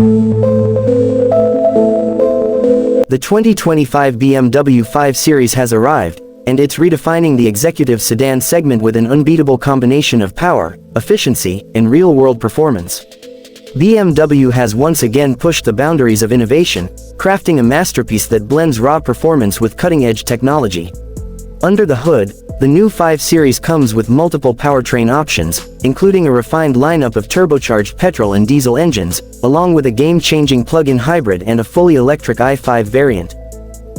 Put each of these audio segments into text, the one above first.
The 2025 BMW 5 Series has arrived, and it's redefining the executive sedan segment with an unbeatable combination of power, efficiency, and real-world performance. BMW has once again pushed the boundaries of innovation, crafting a masterpiece that blends raw performance with cutting-edge technology. Under the hood, the new 5 Series comes with multiple powertrain options, including a refined lineup of turbocharged petrol and diesel engines, along with a game-changing plug-in hybrid and a fully electric i5 variant.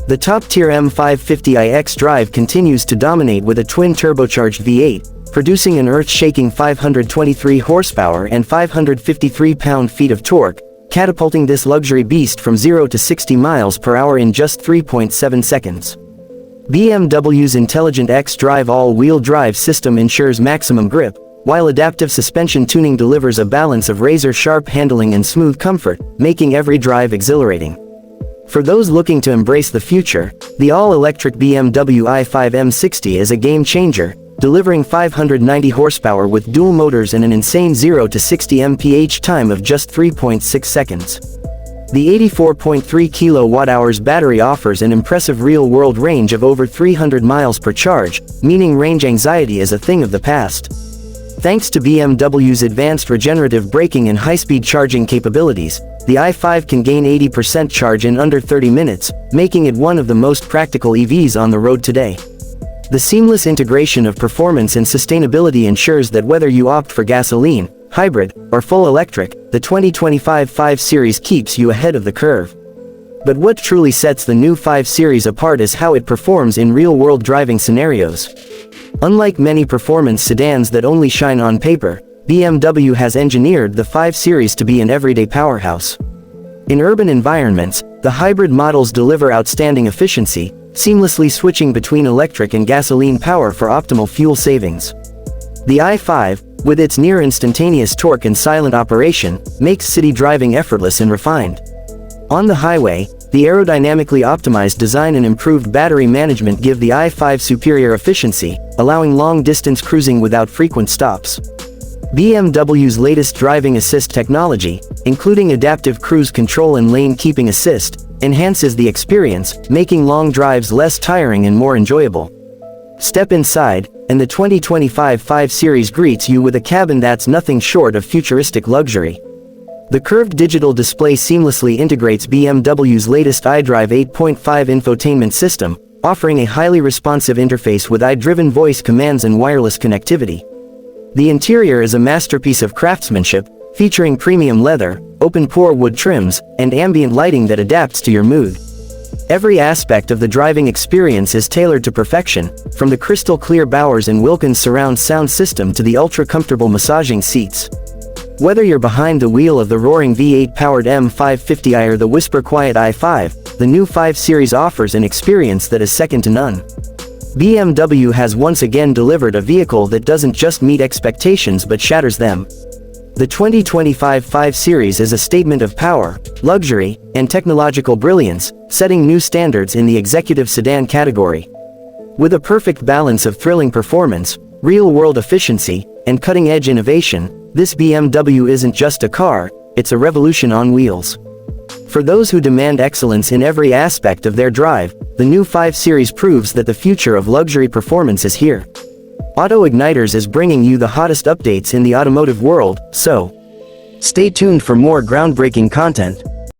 The top-tier M550i xDrive continues to dominate with a twin-turbocharged V8, producing an earth-shaking 523 horsepower and 553 pound-feet of torque, catapulting this luxury beast from 0 to 60 miles per hour in just 3.7 seconds. BMW's intelligent xDrive all-wheel drive system ensures maximum grip, while adaptive suspension tuning delivers a balance of razor-sharp handling and smooth comfort, making every drive exhilarating. For those looking to embrace the future, the all-electric BMW i5 M60 is a game-changer, delivering 590 horsepower with dual motors and an insane 0 to 60 mph time of just 3.6 seconds. The 84.3 kilowatt-hours battery offers an impressive real-world range of over 300 miles per charge, meaning range anxiety is a thing of the past. Thanks to BMW's advanced regenerative braking and high-speed charging capabilities, the i5 can gain 80% charge in under 30 minutes, making it one of the most practical EVs on the road today. The seamless integration of performance and sustainability ensures that whether you opt for gasoline, hybrid, or full electric, the 2025 5 Series keeps you ahead of the curve. But what truly sets the new 5 Series apart is how it performs in real-world driving scenarios. Unlike many performance sedans that only shine on paper, BMW has engineered the 5 Series to be an everyday powerhouse. In urban environments, the hybrid models deliver outstanding efficiency, seamlessly switching between electric and gasoline power for optimal fuel savings. The i5, with its near-instantaneous torque and silent operation, makes city driving effortless and refined. On the highway, the aerodynamically optimized design and improved battery management give the i5 superior efficiency, allowing long-distance cruising without frequent stops. BMW's latest driving assist technology, including adaptive cruise control and lane keeping assist, enhances the experience, making long drives less tiring and more enjoyable. Step inside, and the 2025 5 Series greets you with a cabin that's nothing short of futuristic luxury. The curved digital display seamlessly integrates BMW's latest iDrive 8.5 infotainment system, offering a highly responsive interface with AI-driven voice commands and wireless connectivity. The interior is a masterpiece of craftsmanship, featuring premium leather, open-pore wood trims, and ambient lighting that adapts to your mood. Every aspect of the driving experience is tailored to perfection, from the crystal-clear Bowers & Wilkins surround sound system to the ultra-comfortable massaging seats. Whether you're behind the wheel of the roaring V8-powered M550i or the whisper-quiet i5, the new 5 Series offers an experience that is second to none. BMW has once again delivered a vehicle that doesn't just meet expectations but shatters them. The 2025 5 Series is a statement of power, luxury, and technological brilliance, setting new standards in the executive sedan category. With a perfect balance of thrilling performance, real-world efficiency, and cutting-edge innovation, this BMW isn't just a car, it's a revolution on wheels. For those who demand excellence in every aspect of their drive, the new 5 Series proves that the future of luxury performance is here. Auto Igniters is bringing you the hottest updates in the automotive world, so stay tuned for more groundbreaking content.